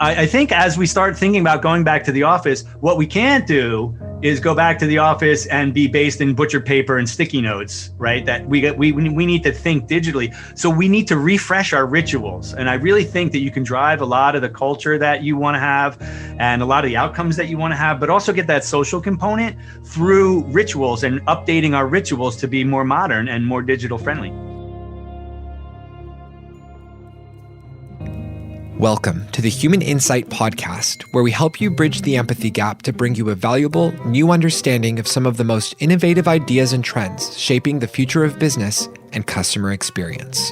I think as we start thinking about going back to the office, what we can't do is go back to the office and be based in butcher paper and sticky notes, right? That we need to think digitally. So we need to refresh our rituals. And I really think that you can drive a lot of the culture that you want to have and a lot of the outcomes that you want to have, but also get that social component through rituals and updating our rituals to be more modern and more digital friendly. Welcome to the Human Insight Podcast, where we help you bridge the empathy gap to bring you a valuable, new understanding of some of the most innovative ideas and trends shaping the future of business and customer experience.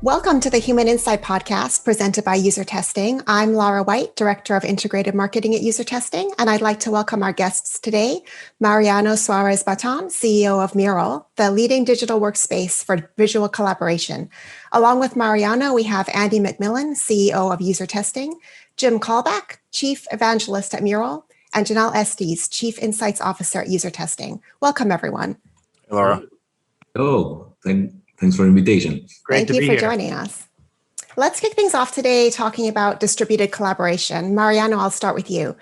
Welcome to the Human Insight Podcast presented by UserTesting. I'm Laura White, Director of Integrated Marketing at UserTesting, and I'd like to welcome our guests today, Mariano Suarez-Battan, CEO of MURAL, the leading digital workspace for visual collaboration. Along with Mariano, we have Andy MacMillan, CEO of UserTesting, Jim Kalbach, Chief Evangelist at MURAL, and Janelle Estes, Chief Insights Officer at UserTesting. Welcome, everyone. Hey, Laura. Oh, thanks for the invitation. Thank you for joining us. Let's kick things off today talking about distributed collaboration. Mariano, I'll start with you.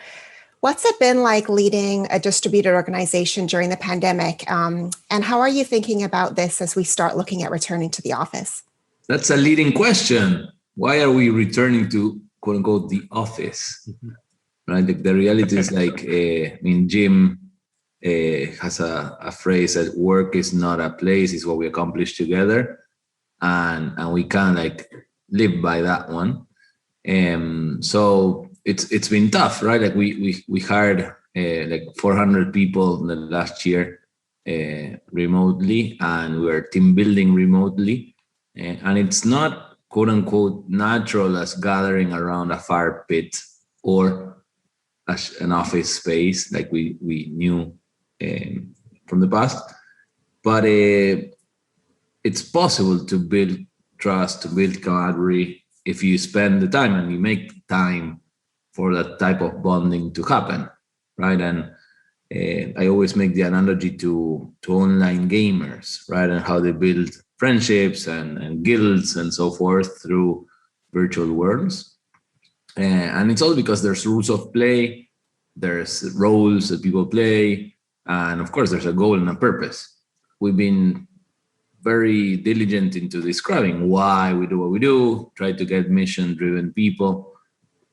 What's it been like leading a distributed organization during the pandemic? And how are you thinking about this as we start looking at returning to the office? That's a leading question. Why are we returning to, quote unquote, the office? Right? The reality is Jim has a phrase that work is not a place, it's what we accomplish together. And we kind of live by that one. So it's been tough, right? Like we hired 400 people in the last year remotely, and we're team building remotely. And it's not, quote unquote, natural as gathering around a fire pit or an office space like we knew from the past, but it's possible to build trust, to build camaraderie if you spend the time and you make time for that type of bonding to happen, right? And I always make the analogy to online gamers, right? And how they build friendships and guilds and so forth through virtual worlds. And it's all because there's rules of play, there's roles that people play, and of course, there's a goal and a purpose. We've been very diligent into describing why we do what we do, try to get mission-driven people,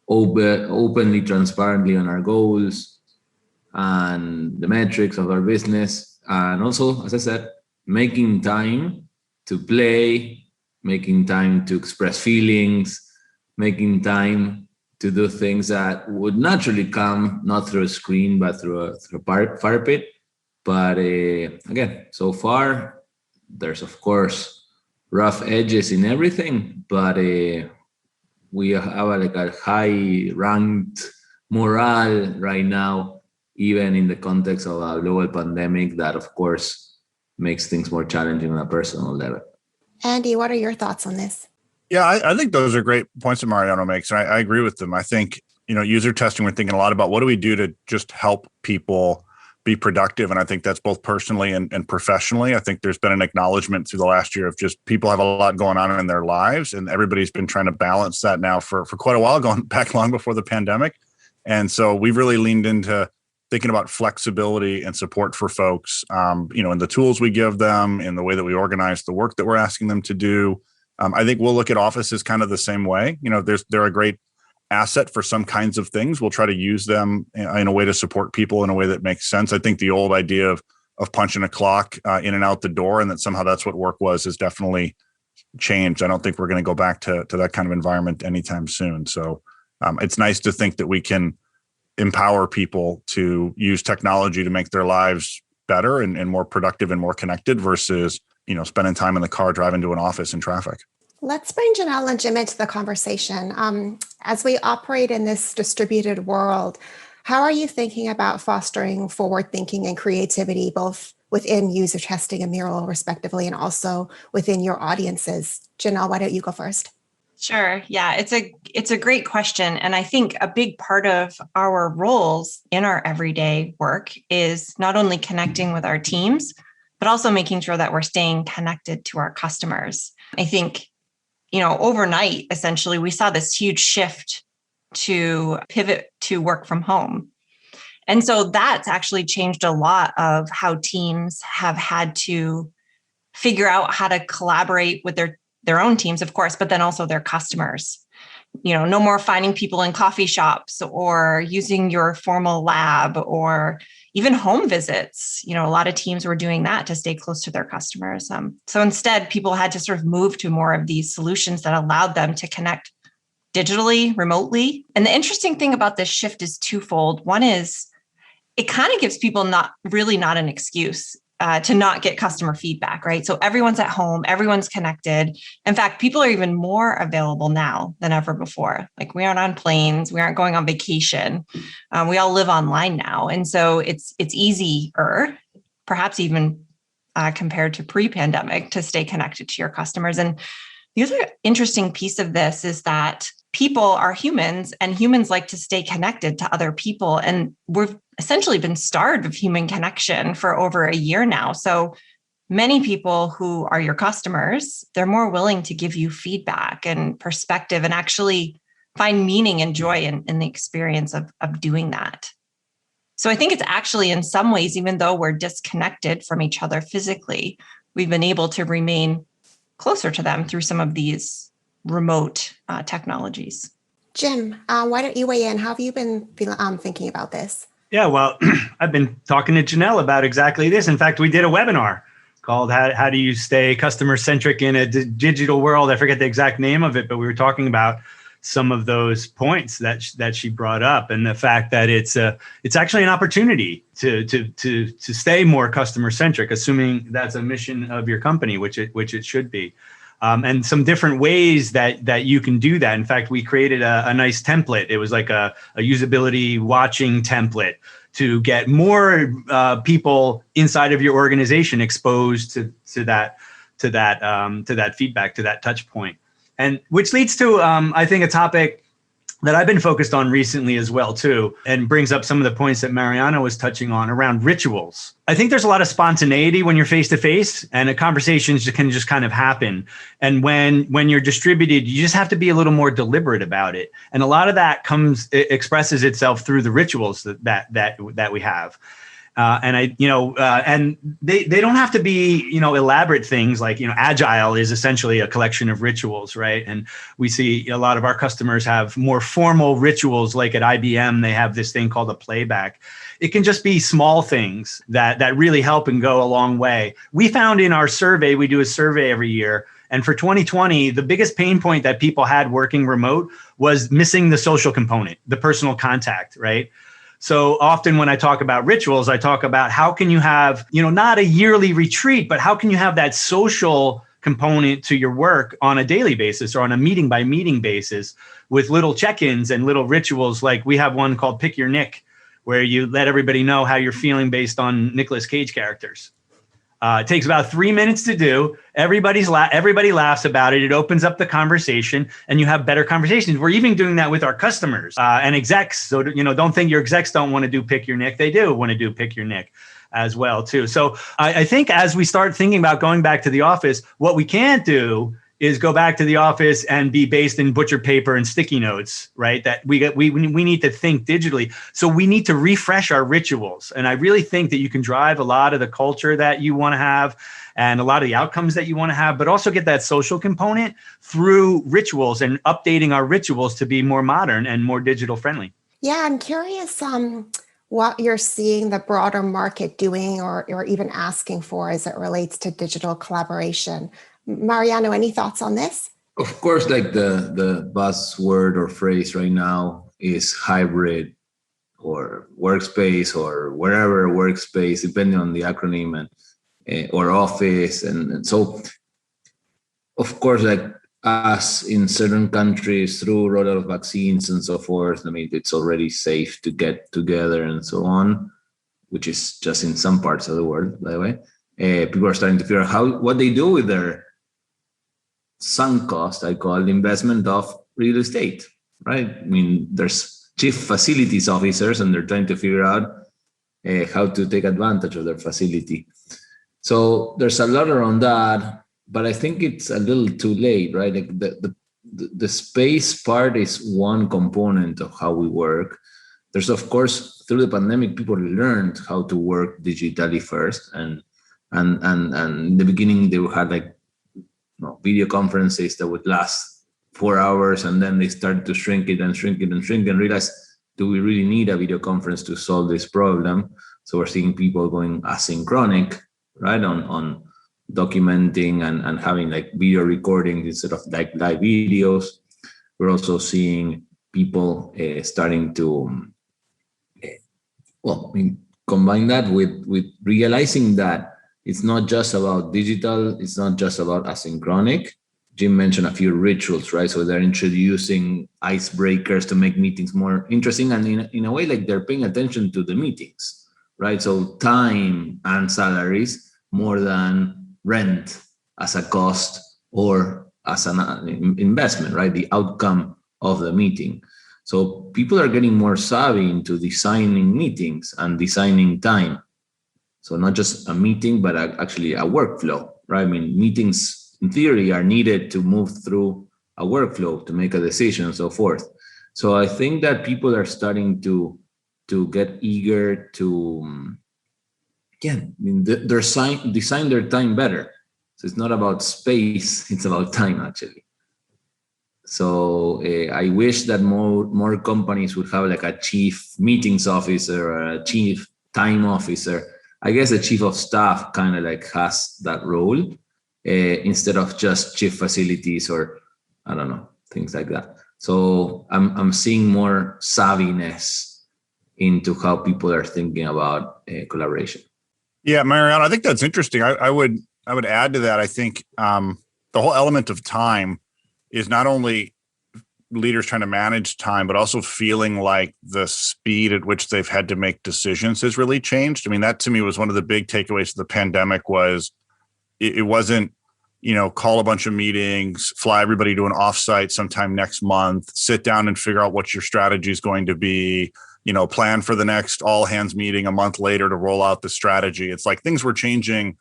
openly, transparently on our goals and the metrics of our business. And also, as I said, making time to play, making time to express feelings, making time to do things that would naturally come not through a screen but through a fire pit. But again, so far there's of course rough edges in everything, but we have a high ranked morale right now, even in the context of a global pandemic that of course makes things more challenging on a personal level. Andy, what are your thoughts on this? Yeah, I think those are great points that Mariano makes. And I agree with them. I think, user testing, we're thinking a lot about what do we do to just help people be productive. And I think that's both personally and professionally. I think there's been an acknowledgement through the last year of just people have a lot going on in their lives. And everybody's been trying to balance that now for quite a while, going back long before the pandemic. And so we've really leaned into thinking about flexibility and support for folks, in the tools we give them, in the way that we organize the work that we're asking them to do. I think we'll look at offices kind of the same way. They're a great asset for some kinds of things. We'll try to use them in a way to support people in a way that makes sense. I think the old idea of punching a clock in and out the door and that somehow that's what work was has definitely changed. I don't think we're going to go back to that kind of environment anytime soon. So it's nice to think that we can empower people to use technology to make their lives better and more productive and more connected versus spending time in the car driving to an office in traffic. Let's bring Janelle and Jim into the conversation. As we operate in this distributed world, how are you thinking about fostering forward thinking and creativity, both within UserTesting and MURAL respectively, and also within your audiences? Janelle, why don't you go first? Sure. Yeah, it's a great question. And I think a big part of our roles in our everyday work is not only connecting with our teams, but also making sure that we're staying connected to our customers. I think, overnight, essentially, we saw this huge shift to pivot to work from home. And so that's actually changed a lot of how teams have had to figure out how to collaborate with their own teams, of course, but then also their customers. No more finding people in coffee shops or using your formal lab or even home visits. A lot of teams were doing that to stay close to their customers. So instead, people had to sort of move to more of these solutions that allowed them to connect digitally, remotely. And the interesting thing about this shift is twofold. One is it kind of gives people not an excuse to not get customer feedback, right? So everyone's at home, everyone's connected. In fact, people are even more available now than ever before. Like we aren't on planes, we aren't going on vacation. We all live online now. And so it's easier, perhaps even compared to pre-pandemic, to stay connected to your customers. And the other interesting piece of this is that people are humans and humans like to stay connected to other people. And we've essentially been starved of human connection for over a year now. So many people who are your customers, they're more willing to give you feedback and perspective and actually find meaning and joy in the experience of doing that. So I think it's actually in some ways, even though we're disconnected from each other physically, we've been able to remain closer to them through some of these remote technologies. Jim, why don't you weigh in? How have you been thinking about this? Yeah, well, I've been talking to Janelle about exactly this. In fact, we did a webinar called How Do You Stay Customer-Centric in a Digital World? I forget the exact name of it, but we were talking about some of those points that she brought up, and the fact that it's actually an opportunity to stay more customer-centric, assuming that's a mission of your company, which it should be. And some different ways that you can do that. In fact, we created a nice template. It was like a usability watching template to get more people inside of your organization exposed to that feedback, to that touch point. And which leads to, I think, a topic that I've been focused on recently as well, too, and brings up some of the points that Mariano was touching on around rituals. I think there's a lot of spontaneity when you're face to face, and a conversation can just kind of happen. And when you're distributed, you just have to be a little more deliberate about it. And a lot of that expresses itself through the rituals that we have. And they don't have to be, elaborate things like, Agile is essentially a collection of rituals, right? And we see a lot of our customers have more formal rituals, like at IBM, they have this thing called a playback. It can just be small things that really help and go a long way. We found in our survey, we do a survey every year, and for 2020, the biggest pain point that people had working remote was missing the social component, the personal contact, right? So often when I talk about rituals, I talk about how can you have, not a yearly retreat, but how can you have that social component to your work on a daily basis or on a meeting by meeting basis with little check-ins and little rituals. Like we have one called Pick Your Nick, where you let everybody know how you're feeling based on Nicolas Cage characters. It takes about 3 minutes to do. Everybody laughs about it. It opens up the conversation, and you have better conversations. We're even doing that with our customers and execs. So don't think your execs don't want to do Pick Your Nick. They do want to do Pick Your Nick as well too. So I think as we start thinking about going back to the office, what we can't do is go back to the office and be based in butcher paper and sticky notes, right? That we need to think digitally. So we need to refresh our rituals. And I really think that you can drive a lot of the culture that you want to have and a lot of the outcomes that you want to have, but also get that social component through rituals and updating our rituals to be more modern and more digital friendly. Yeah, I'm curious what you're seeing the broader market doing or even asking for as it relates to digital collaboration. Mariano, any thoughts on this? Of course, like the buzzword or phrase right now is hybrid or workspace or wherever workspace, depending on the acronym, and or office. And so, of course, like us in certain countries through rollout of vaccines and so forth, I mean, it's already safe to get together and so on, which is just in some parts of the world, by the way. People are starting to figure out what they do with their sunk cost, I call investment of real estate, right? I mean, there's chief facilities officers and they're trying to figure out how to take advantage of their facility. So there's a lot around that, but I think it's a little too late, right? Like the space part is one component of how we work. There's, of course, through the pandemic, people learned how to work digitally first, and in the beginning they had like video conferences that would last 4 hours, and then they started to shrink it and realize, do we really need a video conference to solve this problem? So we're seeing people going asynchronic, right, on documenting and having like video recordings instead of like live videos. We're also seeing people starting to combine that with realizing that it's not just about digital, it's not just about asynchronic. Jim mentioned a few rituals, right? So they're introducing icebreakers to make meetings more interesting, and in a way, like they're paying attention to the meetings, right? So time and salaries more than rent as a cost or as an investment, right? The outcome of the meeting. So people are getting more savvy into designing meetings and designing time. So not just a meeting, but actually a workflow, right? I mean, meetings in theory are needed to move through a workflow to make a decision and so forth. So I think that people are starting to get eager to, design their time better. So it's not about space, it's about time actually. So I wish that more companies would have like a chief meetings officer or a chief time officer. I guess a chief of staff kind of like has that role instead of just chief facilities or I don't know, things like that. So I'm seeing more savviness into how people are thinking about collaboration. Yeah, Mariano, I think that's interesting. I would add to that. I think the whole element of time is not only leaders trying to manage time, but also feeling like the speed at which they've had to make decisions has really changed. I mean, that to me was one of the big takeaways of the pandemic was it wasn't, call a bunch of meetings, fly everybody to an offsite sometime next month, sit down and figure out what your strategy is going to be, plan for the next all hands meeting a month later to roll out the strategy. It's like things were changing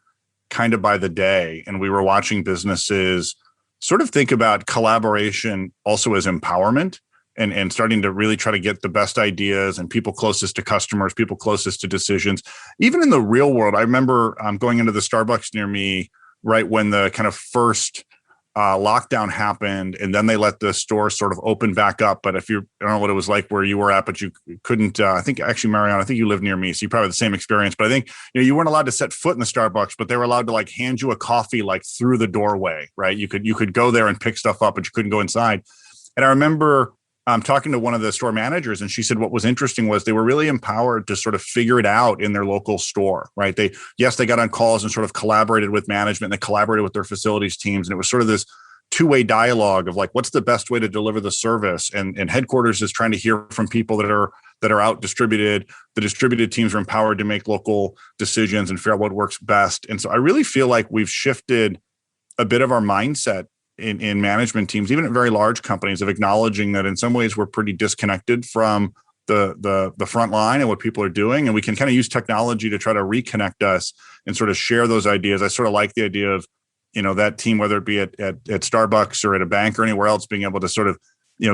kind of by the day. And we were watching businesses sort of think about collaboration also as empowerment and starting to really try to get the best ideas and people closest to customers, people closest to decisions. Even in the real world, I remember going into the Starbucks near me right when the kind of first lockdown happened, and then they let the store sort of open back up. But I don't know what it was like where you were at, but you couldn't, I think actually, Mariano, I think you live near me, so you probably had the same experience. But I think, you weren't allowed to set foot in the Starbucks, but they were allowed to like hand you a coffee like through the doorway, right? You could go there and pick stuff up, but you couldn't go inside. And I remember talking to one of the store managers, and she said what was interesting was they were really empowered to sort of figure it out in their local store, right? They got on calls and sort of collaborated with management, and they collaborated with their facilities teams. And it was sort of this two-way dialogue of like, what's the best way to deliver the service? And headquarters is trying to hear from people that are out distributed. The distributed teams are empowered to make local decisions and figure out what works best. And so I really feel like we've shifted a bit of our mindset in management teams, even at very large companies, of acknowledging that in some ways we're pretty disconnected from the front line and what people are doing. And we can kind of use technology to try to reconnect us and sort of share those ideas. I sort of like the idea of, that team, whether it be at Starbucks or at a bank or anywhere else, being able to sort of,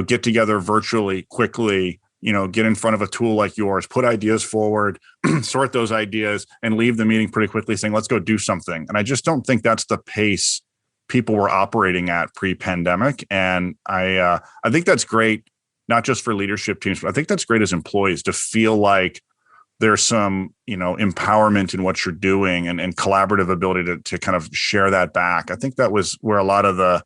get together virtually quickly, get in front of a tool like yours, put ideas forward, sort those ideas, and leave the meeting pretty quickly saying, let's go do something. And I just don't think that's the pace people were operating at pre-pandemic. And I think that's great, not just for leadership teams, but I think that's great as employees to feel like there's some, empowerment in what you're doing and collaborative ability to kind of share that back. I think that was where a lot of the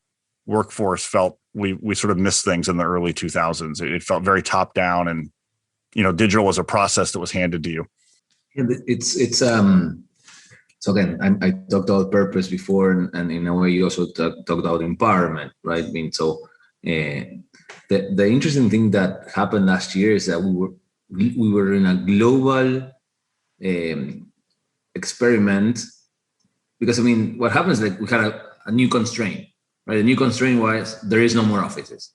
workforce felt we sort of missed things in the early 2000s. It felt very top down, and, digital was a process that was handed to you. It's so again, I talked about purpose before, and in a way you also talked about empowerment, right? I mean, so the interesting thing that happened last year is that we were in a global experiment, because I mean, what happens is like we had a new constraint, right? The new constraint was there is no more offices,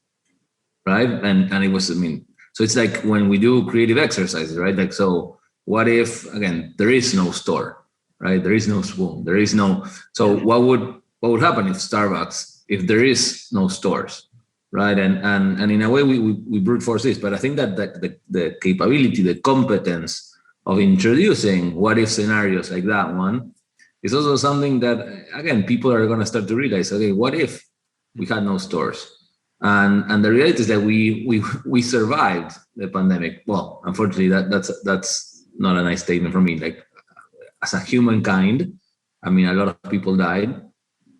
right? And it was, I mean, so it's like when we do creative exercises, right? Like, so what if, again, there is no store? right? There is no spoon. There is no. So what would happen if Starbucks, if there is no stores, right? And in a way we brute force this, but I think that the capability, the competence of introducing what if scenarios like that one is also something that, again, people are going to start to realize, okay, what if we had no stores? And the reality is that we survived the pandemic. Well, unfortunately, that's not a nice statement for me. Like, as a humankind, I mean, a lot of people died,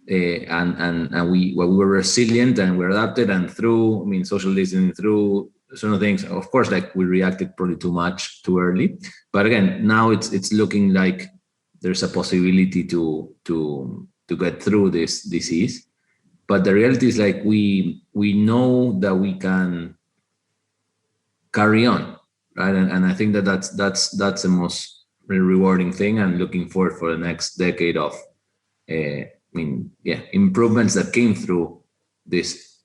and we were resilient and we adapted, and through, I mean, social distancing, through certain things, of course, like we reacted probably too early. But again, now it's looking like there's a possibility to get through this disease. But the reality is, like, we know that we can carry on, right? And I think that's the most rewarding thing, and looking forward for the next decade of, improvements that came through this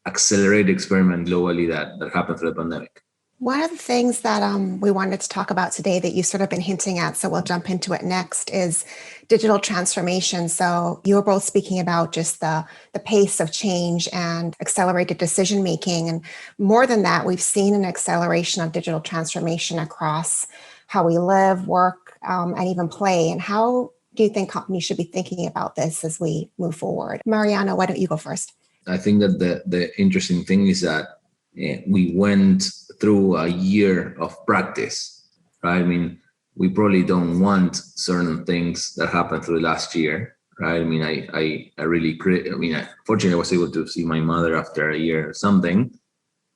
accelerated experiment globally that happened through the pandemic. One of the things that we wanted to talk about today that you've sort of been hinting at, so we'll jump into it next, is digital transformation. So you were both speaking about just the pace of change and accelerated decision-making. And more than that, we've seen an acceleration of digital transformation across how we live, work, and even play. And how do you think companies should be thinking about this as we move forward? Mariano, why don't you go first? I think that the interesting thing is that we went through a year of practice, right? I mean, we probably don't want certain things that happened through last year, right? I mean, I really, fortunately, I was able to see my mother after a year or something.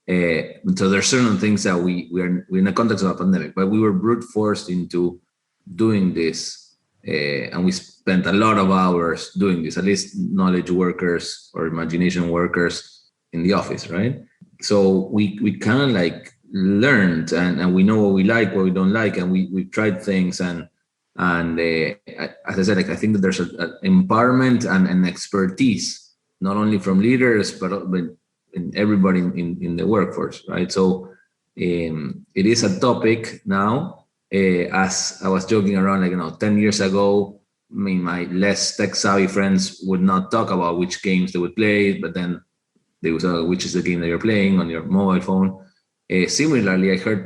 So there's certain things that we're in the context of a pandemic, but we were brute forced into doing this. And we spent a lot of hours doing this, at least knowledge workers or imagination workers in the office, right? So we kind of like learned, and we know what we like, what we don't like, and we've tried things. And as I said, like, I think that there's an empowerment and an expertise, not only from leaders, but in everybody in the workforce, right? So it is a topic now. As I was joking around, like, 10 years ago, I mean, my less tech savvy friends would not talk about which games they would play, but then they would say, which is the game that you're playing on your mobile phone. Similarly, I heard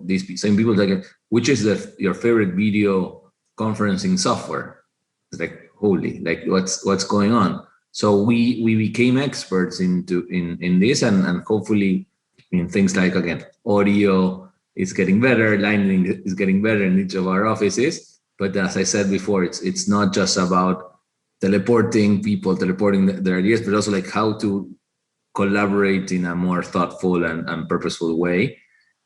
these same people, like, which is your favorite video conferencing software? It's like, holy, like, what's going on? So we became experts in this, and hopefully, in things like, again, audio is getting better, lighting is getting better in each of our offices. But as I said before, it's not just about teleporting their ideas, but also like how to collaborate in a more thoughtful and purposeful way.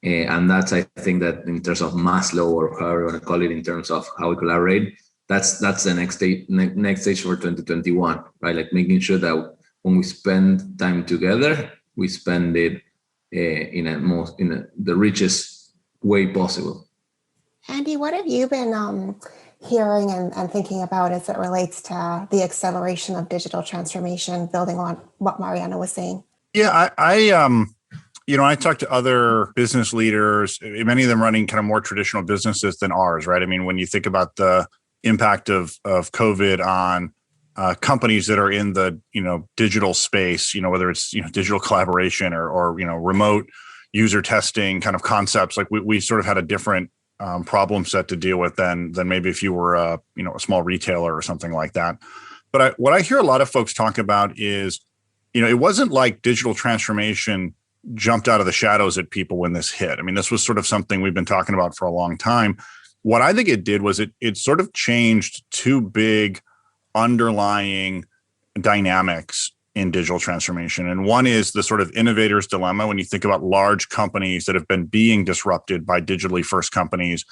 And that's, I think, that in terms of Maslow, or however you want to call it, in terms of how we collaborate, that's the next stage for 2021, right? Like, making sure that when we spend time together, we spend it in the richest way possible. Andy, what have you been hearing and thinking about as it relates to the acceleration of digital transformation, building on what Mariano was saying? Yeah, I talked to other business leaders, many of them running kind of more traditional businesses than ours, right? I mean, when you think about the impact of COVID on companies that are in the, digital space, whether it's, digital collaboration or remote user testing kind of concepts, like we sort of had a different problem set to deal with than maybe if you were a small retailer or something like that. But what I hear a lot of folks talk about is, it wasn't like digital transformation jumped out of the shadows at people when this hit. I mean, this was sort of something we've been talking about for a long time. What I think it did was it sort of changed two big underlying dynamics in digital transformation. And one is the sort of innovator's dilemma. When you think about large companies that have been being disrupted by digitally first companies,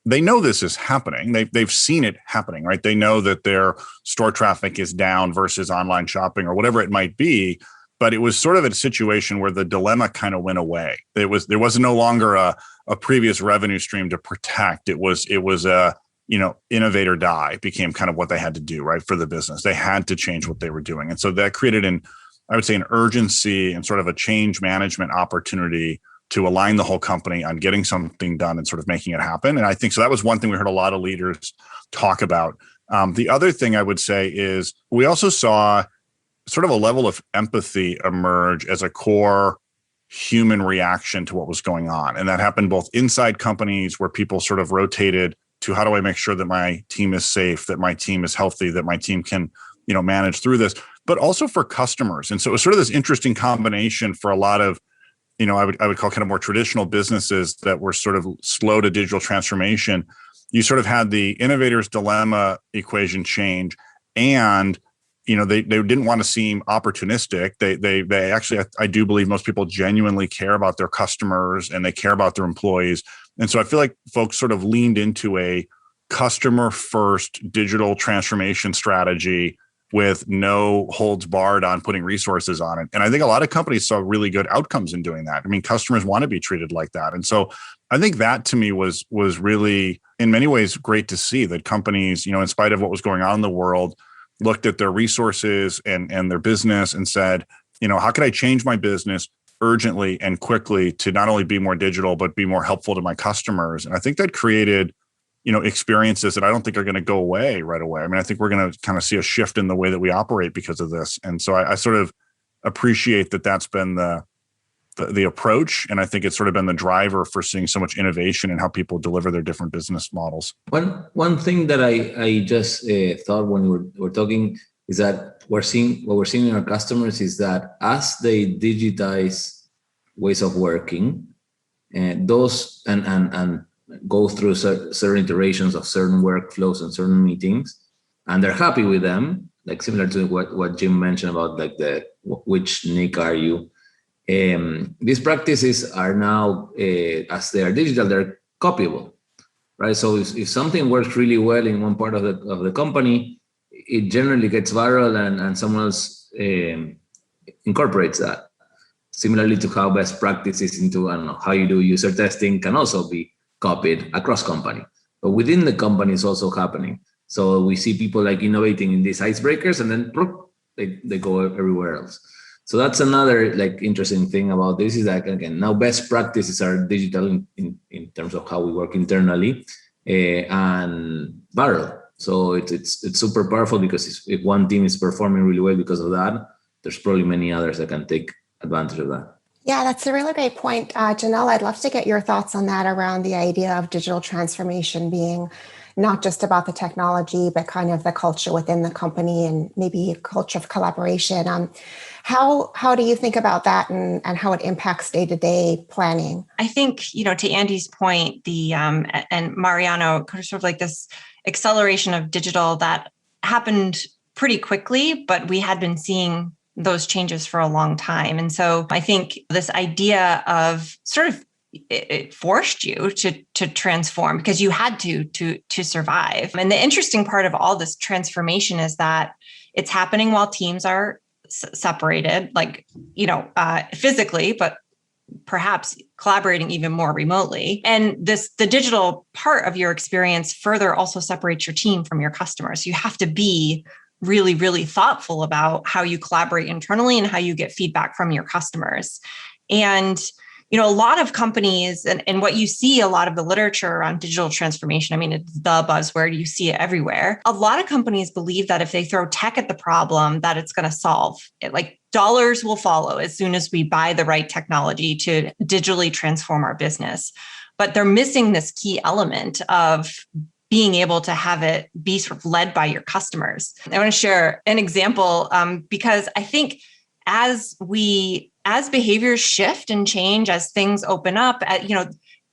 they know this is happening. They've seen it happening, right? They know that their store traffic is down versus online shopping or whatever it might be. But it was sort of a situation where the dilemma kind of went away. There was no longer a previous revenue stream to protect. It was a, innovate or die became kind of what they had to do, right, for the business. They had to change what they were doing. And so that created an urgency and sort of a change management opportunity to align the whole company on getting something done and sort of making it happen. And I think so that was one thing we heard a lot of leaders talk about. The other thing I would say is we also saw sort of a level of empathy emerge as a core human reaction to what was going on. And that happened both inside companies where people sort of rotated to how do I make sure that my team is safe, that my team is healthy, that my team can, manage through this, but also for customers. And so it was sort of this interesting combination for a lot of, I would call kind of more traditional businesses that were sort of slow to digital transformation. You sort of had the innovator's dilemma equation change, and they didn't want to seem opportunistic. They actually, I do believe most people genuinely care about their customers and they care about their employees. And so I feel like folks sort of leaned into a customer first digital transformation strategy with no holds barred on putting resources on it. And I think a lot of companies saw really good outcomes in doing that. I mean, customers want to be treated like that. And so I think that to me was really, in many ways, great to see that companies, in spite of what was going on in the world, looked at their resources and their business and said, how could I change my business urgently and quickly to not only be more digital, but be more helpful to my customers? And I think that created experiences that I don't think are going to go away right away. I mean, I think we're going to kind of see a shift in the way that we operate because of this. And so I sort of appreciate that that's been the approach. And I think it's sort of been the driver for seeing so much innovation in how people deliver their different business models. One thing that I just thought when we were talking is that what we're seeing in our customers is that as they digitize ways of working, and those and go through certain iterations of certain workflows and certain meetings, and they're happy with them, like similar to what Jim mentioned about like which Nick are you? These practices are now, as they are digital, they're copyable, right? So if something works really well in one part of the company, it generally gets viral and someone else incorporates that. Similarly to how best practices into, how you do user testing can also be copied across company, but within the company is also happening. So we see people like innovating in these icebreakers and then they go everywhere else. So that's another like interesting thing about this is that, again, now best practices are digital in terms of how we work internally and viral. So it's super powerful because if one team is performing really well because of that, there's probably many others that can take advantage of that. Yeah, that's a really great point. Janelle, I'd love to get your thoughts on that around the idea of digital transformation being not just about the technology, but kind of the culture within the company and maybe a culture of collaboration. How do you think about that and how it impacts day-to-day planning? I think, to Andy's point, and Mariano, sort of like this acceleration of digital that happened pretty quickly, but we had been seeing those changes for a long time. And so I think this idea of sort of it forced you to transform because you had to survive. And the interesting part of all this transformation is that it's happening while teams are separated, like, physically, but perhaps collaborating even more remotely. And the digital part of your experience further also separates your team from your customers. You have to be really, really thoughtful about how you collaborate internally and how you get feedback from your customers. And, a lot of companies and what you see a lot of the literature around digital transformation, I mean, it's the buzzword, you see it everywhere. A lot of companies believe that if they throw tech at the problem, that it's going to solve it. Like dollars will follow as soon as we buy the right technology to digitally transform our business. But they're missing this key element of being able to have it be sort of led by your customers. I want to share an example because I think as behaviors shift and change, as things open up,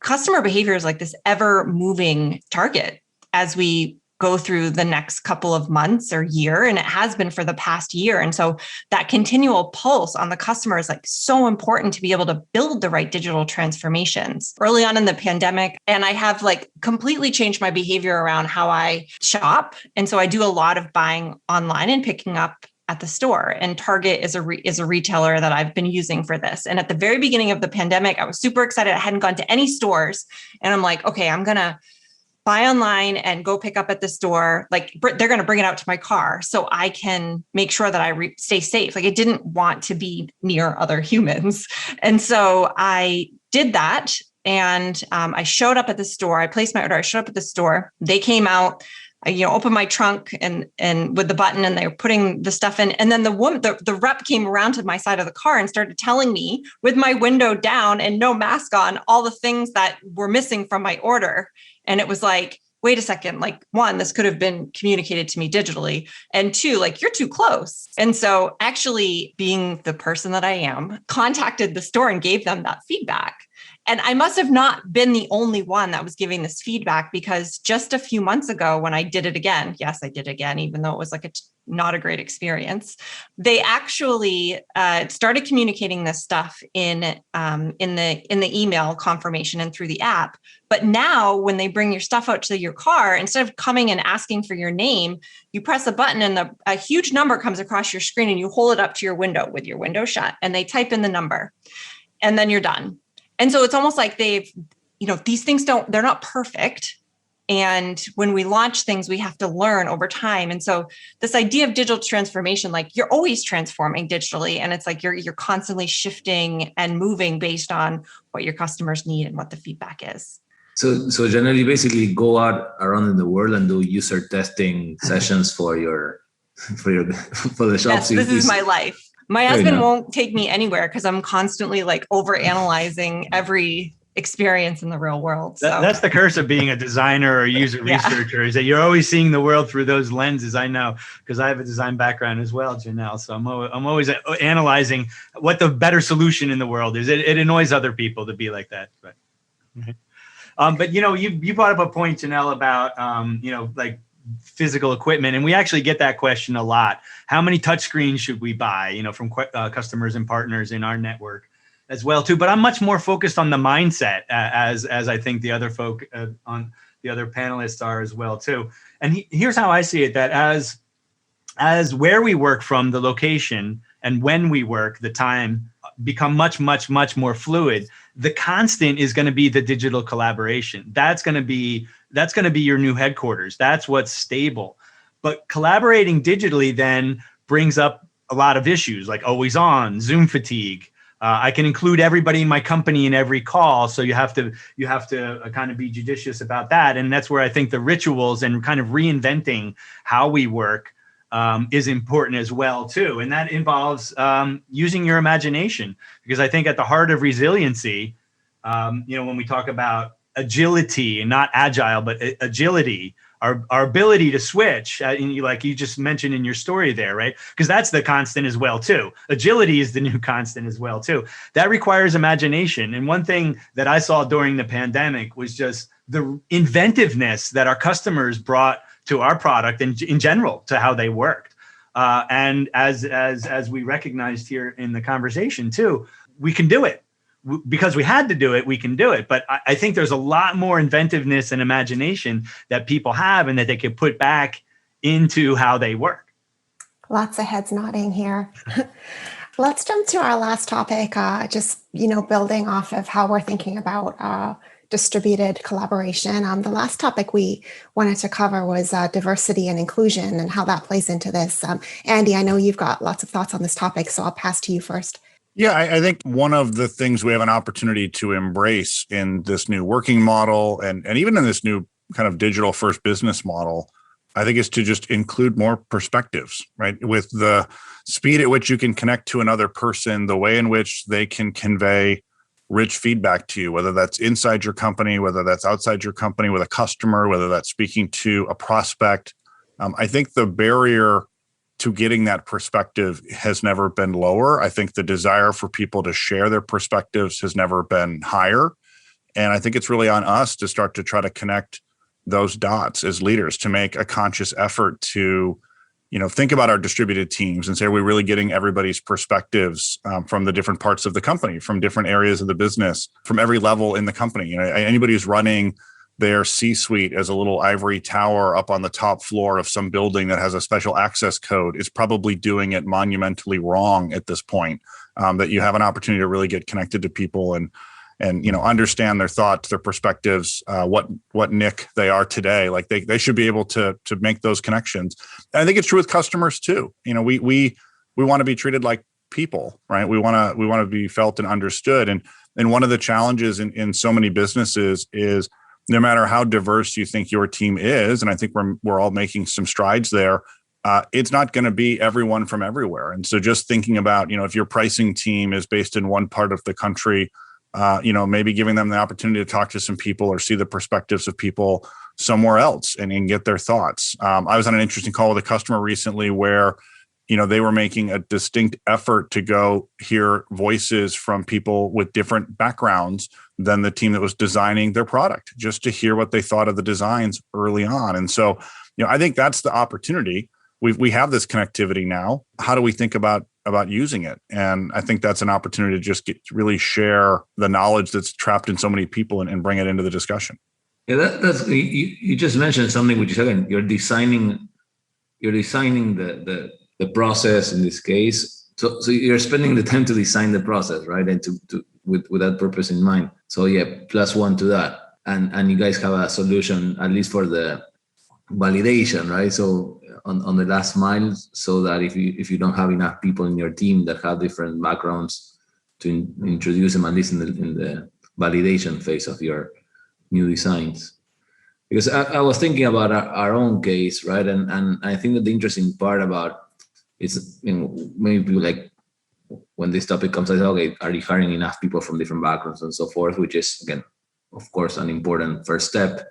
customer behavior is like this ever moving target as we go through the next couple of months or year. And it has been for the past year. And so that continual pulse on the customer is like so important to be able to build the right digital transformations. Early on in the pandemic, and I have like completely changed my behavior around how I shop. And so I do a lot of buying online and picking up at the store. And Target is a retailer that I've been using for this. And at the very beginning of the pandemic, I was super excited. I hadn't gone to any stores. And I'm like, okay, I'm going to buy online and go pick up at the store. Like they're going to bring it out to my car so I can make sure that I stay safe. Like I didn't want to be near other humans. And so I did that. And I showed up at the store. I placed my order. I showed up at the store. They came out. I, opened my trunk and with the button, and they were putting the stuff in. And then the rep came around to my side of the car and started telling me, with my window down and no mask on, all the things that were missing from my order. And it was like, wait a second, like, one, this could have been communicated to me digitally. And two, like, you're too close. And so actually, being the person that I am, contacted the store and gave them that feedback. And I must have not been the only one that was giving this feedback, because just a few months ago, when I did it again, yes, I did it again, even though it was like not a great experience, they actually started communicating this stuff in the email confirmation and through the app. But now when they bring your stuff out to your car, instead of coming and asking for your name, you press a button and a huge number comes across your screen, and you hold it up to your window with your window shut, and they type in the number, and then you're done. And so it's almost like they've, these things they're not perfect. And when we launch things, we have to learn over time. And so this idea of digital transformation, like, you're always transforming digitally. And it's like you're constantly shifting and moving based on what your customers need and what the feedback is. So Janelle, you basically go out around in the world and do user testing sessions for the shops. Yes, this is my life. My husband won't take me anywhere because I'm constantly like overanalyzing every experience in the real world. So. That's the curse of being a designer or a user researcher, is that you're always seeing the world through those lenses. I know, because I have a design background as well, Janelle. So I'm always analyzing what the better solution in the world is. It annoys other people to be like that. But you brought up a point, Janelle, about like physical equipment, and we actually get that question a lot. How many touchscreens should we buy, from customers and partners in our network as well too? But I'm much more focused on the mindset, as I think the other folk on the other panelists are as well too. And here's how I see it: that as where we work from, the location, and when we work, the time, become much more fluid. The constant is going to be the digital collaboration. That's going to be your new headquarters. That's what's stable. But collaborating digitally then brings up a lot of issues, like always on, Zoom fatigue. I can include everybody in my company in every call, so you have to kind of be judicious about that. And that's where I think the rituals and kind of reinventing how we work is important as well too. And that involves using your imagination, because I think at the heart of resiliency, when we talk about agility, and not agile, but agility, our ability to switch, like you just mentioned in your story there, right? Because that's the constant as well too. Agility is the new constant as well too. That requires imagination. And one thing that I saw during the pandemic was just the inventiveness that our customers brought to our product and in general to how they worked. And as we recognized here in the conversation too, we can do it. Because we had to do it, we can do it. But I think there's a lot more inventiveness and imagination that people have, and that they can put back into how they work. Lots of heads nodding here. Let's jump to our last topic, building off of how we're thinking about distributed collaboration. The last topic we wanted to cover was diversity and inclusion and how that plays into this. Andy, I know you've got lots of thoughts on this topic, so I'll pass to you first. Yeah, I think one of the things we have an opportunity to embrace in this new working model, and even in this new kind of digital first business model, I think, is to just include more perspectives, right? With the speed at which you can connect to another person, the way in which they can convey rich feedback to you, whether that's inside your company, whether that's outside your company with a customer, whether that's speaking to a prospect. I think the barrier to getting that perspective has never been lower. I think the desire for people to share their perspectives has never been higher. And I think it's really on us to start to try to connect those dots as leaders, to make a conscious effort to, think about our distributed teams and say, are we really getting everybody's perspectives from the different parts of the company, from different areas of the business, from every level in the company? Anybody who's running their C-suite as a little ivory tower up on the top floor of some building that has a special access code is probably doing it monumentally wrong at this point. That you have an opportunity to really get connected to people and understand their thoughts, their perspectives, what nick they are today. Like they should be able to make those connections. And I think it's true with customers too. We want to be treated like people, right? We want to be felt and understood. And And one of the challenges in so many businesses is no matter how diverse you think your team is, and I think we're all making some strides there, it's not going to be everyone from everywhere. And so just thinking about, if your pricing team is based in one part of the country, maybe giving them the opportunity to talk to some people or see the perspectives of people somewhere else and get their thoughts. I was on an interesting call with a customer recently where, they were making a distinct effort to go hear voices from people with different backgrounds than the team that was designing their product, just to hear what they thought of the designs early on. And so, I think that's the opportunity. We have this connectivity now. How do we think about using it? And I think that's an opportunity to just really share the knowledge that's trapped in so many people and bring it into the discussion. Yeah, that's you just mentioned something which is, again, you're designing the process in this case. So you're spending the time to design the process, right? And to with that purpose in mind. So yeah, +1 to that. And you guys have a solution, at least for the validation, right? So on the last mile, so that if you don't have enough people in your team that have different backgrounds, to introduce them at least in the validation phase of your new designs. Because I was thinking about our own case, right? And I think that the interesting part about it's, many people, like, when this topic comes, I say, okay, are you hiring enough people from different backgrounds and so forth, which is, again, of course, an important first step.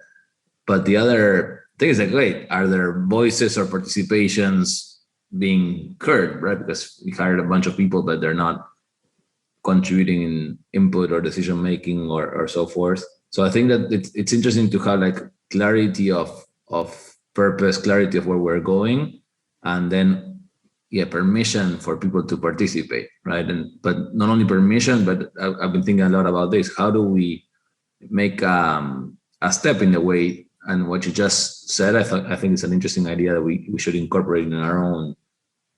But the other thing is, like, wait, are there voices or participations being heard, right? Because we hired a bunch of people, but they're not contributing in input or decision making or so forth. So I think that it's interesting to have, like, clarity of purpose, clarity of where we're going, and then permission for people to participate, right? But not only permission, but I've been thinking a lot about this. How do we make a step in the way? And what you just said, I think it's an interesting idea that we should incorporate in our own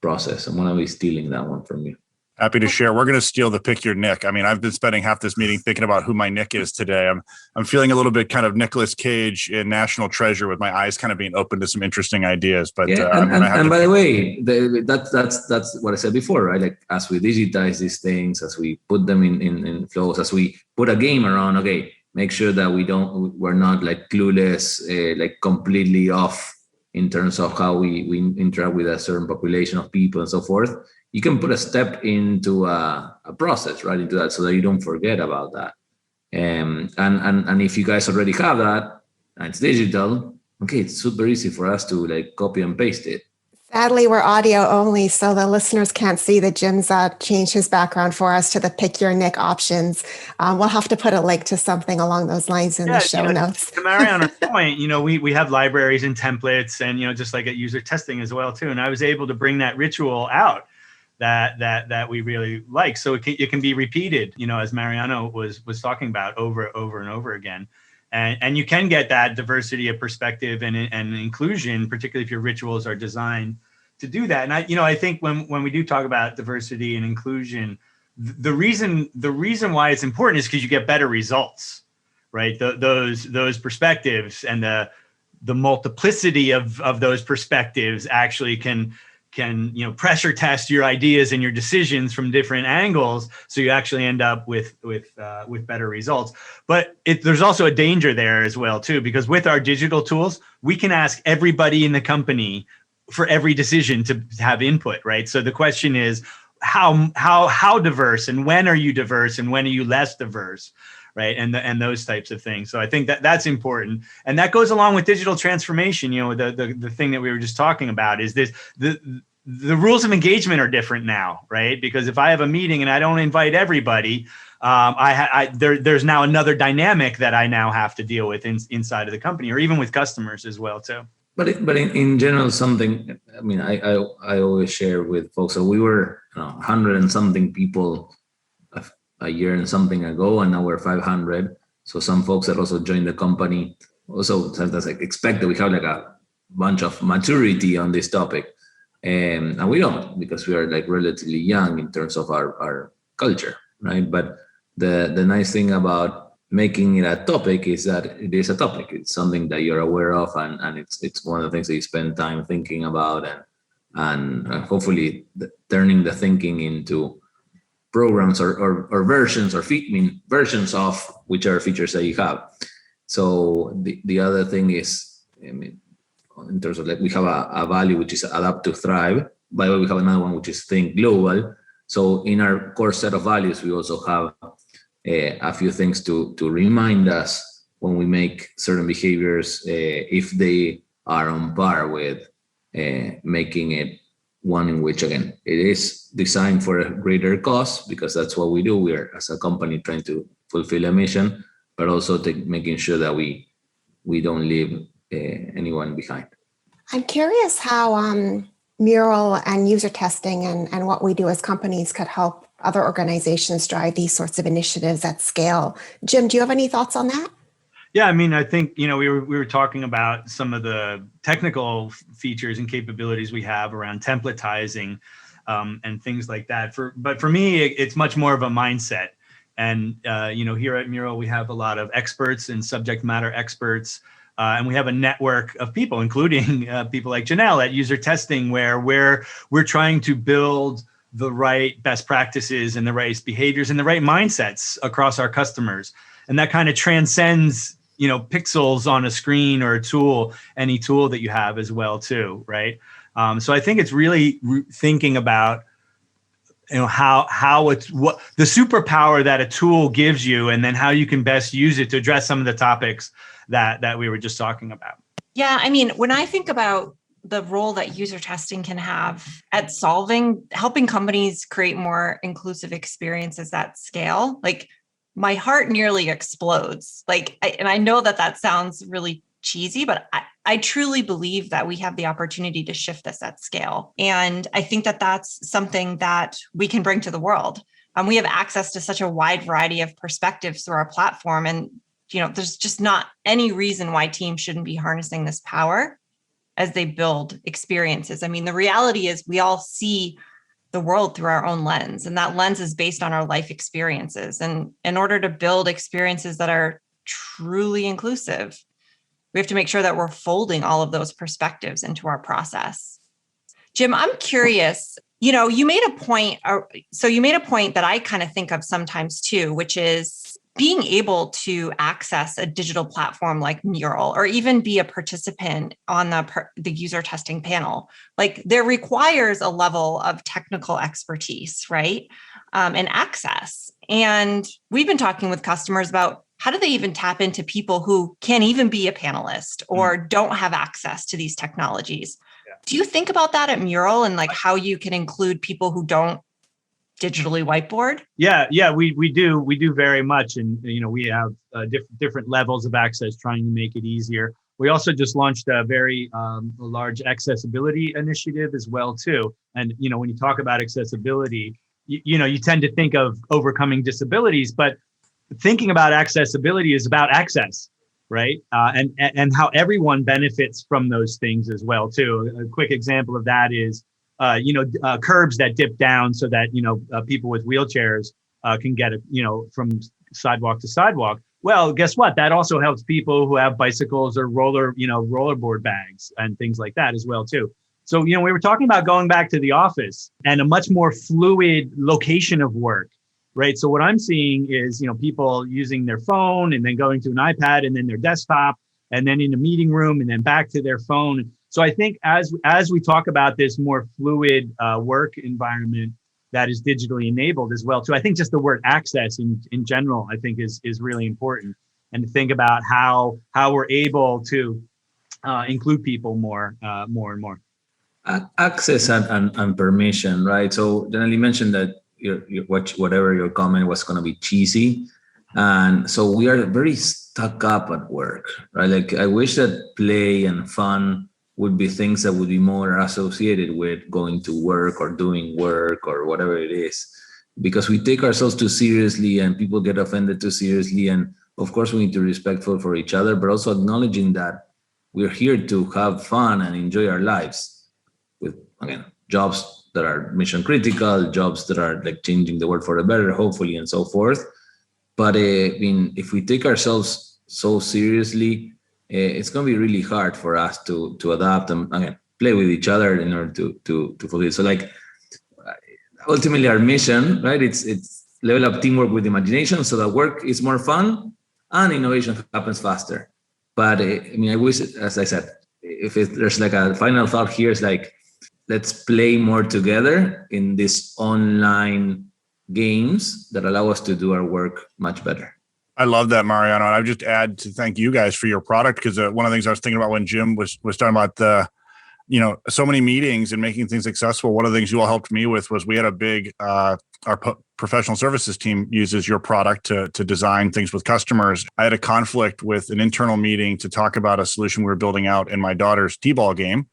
process. I'm going to be stealing that one from you. Happy to share. We're going to steal the pick your Nick. I mean, I've been spending half this meeting thinking about who my Nick is today. I'm feeling a little bit kind of Nicolas Cage in National Treasure, with my eyes kind of being open to some interesting ideas. But and by the way, that's what I said before, right? Like, as we digitize these things, as we put them in flows, as we put a game around, okay, make sure that we're not like clueless, like completely off in terms of how we interact with a certain population of people and so forth. You can put a step into a process, right, into that, so that you don't forget about that. And if you guys already have that, and it's digital, okay, it's super easy for us to, like, copy and paste it. Sadly, we're audio only, so the listeners can't see that Jim's changed his background for us to the pick your Nick options. We'll have to put a link to something along those lines in the show notes. To Mariano's point, we have libraries and templates, and, just like at user testing as well too. And I was able to bring that ritual out that we really like. So it can be repeated, as Mariano was talking about, over and over again. And you can get that diversity of perspective and inclusion, particularly if your rituals are designed to do that. And I think when we do talk about diversity and inclusion, the reason why it's important is because you get better results, right? Those perspectives and the multiplicity of those perspectives actually can pressure test your ideas and your decisions from different angles, so you actually end up with better results. But there's also a danger there as well too, because with our digital tools, we can ask everybody in the company for every decision to have input, right? So the question is, how diverse, and when are you diverse, and when are you less diverse, right? And those types of things. So I think that's important, and that goes along with digital transformation. The thing that we were just talking about is this: the rules of engagement are different now, right? Because if I have a meeting and I don't invite everybody, there's now another dynamic that I now have to deal with inside of the company, or even with customers as well too. But in general, something, I mean, I always share with folks. So we were 100 and something people a year and something ago, and now we're 500. So some folks that also joined the company also sometimes expect that we have like a bunch of maturity on this topic, and we don't, because we are like relatively young in terms of our culture, right? But the nice thing about making it a topic is that it is a topic. It's something that you're aware of, and it's one of the things that you spend time thinking about, and hopefully turning the thinking into programs or versions or versions of whichever features that you have. So the other thing is, in terms of like, we have a value which is adapt to thrive. By the way, we have another one which is think global. So in our core set of values, we also have a few things to remind us when we make certain behaviors, if they are on par with making it one in which, again, it is designed for a greater cause, because that's what we do. We are, as a company, trying to fulfill a mission, but also making sure that we don't leave anyone behind. I'm curious how Mural and user testing and what we do as companies could help other organizations drive these sorts of initiatives at scale. Jim, do you have any thoughts on that? Yeah, I mean, I think, we were talking about some of the technical features and capabilities we have around templatizing and things like that. But for me, it's much more of a mindset. And, here at Mural, we have a lot of experts and subject matter experts. And we have a network of people, including people like Janelle at UserTesting, where we're trying to build the right best practices and the right behaviors and the right mindsets across our customers. And that kind of transcends, pixels on a screen or a tool, any tool that you have as well, too, right? So I think it's really thinking about, how it's what the superpower that a tool gives you, and then how you can best use it to address some of the topics that we were just talking about. Yeah, I mean, when I think about the role that user testing can have at helping companies create more inclusive experiences at scale, like my heart nearly explodes. And I know that sounds really cheesy, but I truly believe that we have the opportunity to shift this at scale. And I think that that's something that we can bring to the world. We have access to such a wide variety of perspectives through our platform. And, there's just not any reason why teams shouldn't be harnessing this power as they build experiences. I mean, the reality is we all see the world through our own lens, and that lens is based on our life experiences. And in order to build experiences that are truly inclusive, we have to make sure that we're folding all of those perspectives into our process. Jim, I'm curious, you made a point that I kind of think of sometimes too, which is being able to access a digital platform like Mural, or even be a participant on the user testing panel. Like, there requires a level of technical expertise, right? And access. And we've been talking with customers about how do they even tap into people who can't even be a panelist or don't have access to these technologies? Yeah. Do you think about that at Mural, and like how you can include people who don't digitally whiteboard? Yeah, we do very much. And, we have different levels of access, trying to make it easier. We also just launched a very large accessibility initiative as well, too. And, when you talk about accessibility, you tend to think of overcoming disabilities, but thinking about accessibility is about access, right? And how everyone benefits from those things as well, too. A quick example of that is, curbs that dip down so that, people with wheelchairs can get, from sidewalk to sidewalk. Well, guess what? That also helps people who have bicycles or rollerboard bags and things like that as well, too. So, we were talking about going back to the office and a much more fluid location of work, right? So what I'm seeing is, people using their phone and then going to an iPad and then their desktop and then in a meeting room and then back to their phone. So I think as we talk about this more fluid work environment that is digitally enabled as well, too, I think just the word access in general, I think is really important, and to think about how we're able to include people more and more. Access and permission, right? So Janelle mentioned that whatever your comment was going to be cheesy, and so we are very stuck up at work, right? Like, I wish that play and fun would be things that would be more associated with going to work or doing work or whatever it is, because we take ourselves too seriously and people get offended too seriously. And of course, we need to be respectful for each other, but also acknowledging that we're here to have fun and enjoy our lives with, again, jobs that are mission critical, jobs that are like changing the world for the better, hopefully, and so forth. But if we take ourselves so seriously, it's going to be really hard for us to adapt and, again, play with each other in order to fulfill. So, like, ultimately our mission, right? It's level up teamwork with imagination so that work is more fun and innovation happens faster. But I wish, as I said, if there's like a final thought here, is like, let's play more together in these online games that allow us to do our work much better. I love that, Mariano. And I would just add to thank you guys for your product, because one of the things I was thinking about when Jim was talking about so many meetings and making things accessible. One of the things you all helped me with was we had a big, our professional services team uses your product to design things with customers. I had a conflict with an internal meeting to talk about a solution we were building out in my daughter's t-ball game.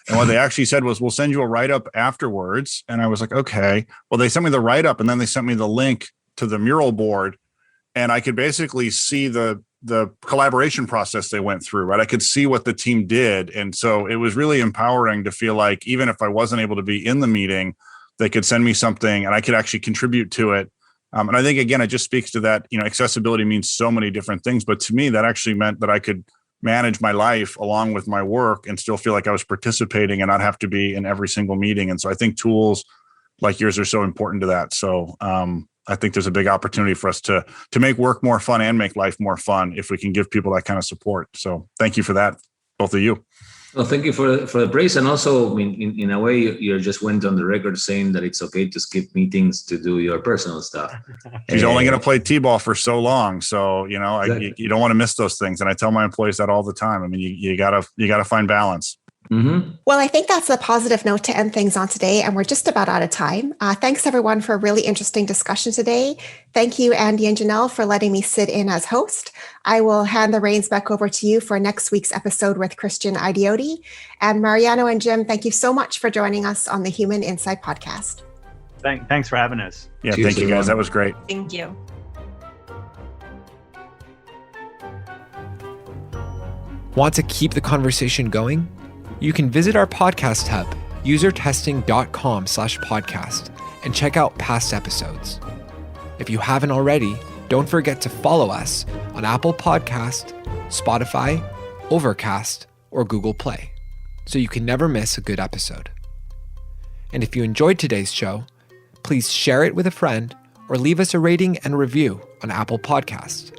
And what they actually said was, we'll send you a write-up afterwards. And I was like, okay. Well, they sent me the write-up, and then they sent me the link to the mural board. And I could basically see the collaboration process they went through, right? I could see what the team did. And so it was really empowering to feel like even if I wasn't able to be in the meeting, they could send me something and I could actually contribute to it. And I think, again, it just speaks to that, accessibility means so many different things. But to me, that actually meant that I could manage my life along with my work and still feel like I was participating and not have to be in every single meeting. And so I think tools like yours are so important to that. So I think there's a big opportunity for us to make work more fun and make life more fun if we can give people that kind of support. So thank you for that, both of you. Well, thank you for the praise. And also, in a way, you just went on the record saying that it's okay to skip meetings to do your personal stuff. She's only going to play t-ball for so long. So, exactly. You don't want to miss those things. And I tell my employees that all the time. You gotta find balance. Mm-hmm. Well, I think that's a positive note to end things on today, and we're just about out of time. Thanks, everyone, for a really interesting discussion today. Thank you, Andy and Janelle, for letting me sit in as host. I will hand the reins back over to you for next week's episode with Christian Idioti. And Mariano and Jim, thank you so much for joining us on the Human Insight podcast. Thanks for having us. Yeah, cheers, thank you, guys. That was great. Thank you. Want to keep the conversation going? You can visit our podcast hub, usertesting.com/podcast, and check out past episodes. If you haven't already, don't forget to follow us on Apple Podcast, Spotify, Overcast, or Google Play, so you can never miss a good episode. And if you enjoyed today's show, please share it with a friend or leave us a rating and review on Apple Podcasts.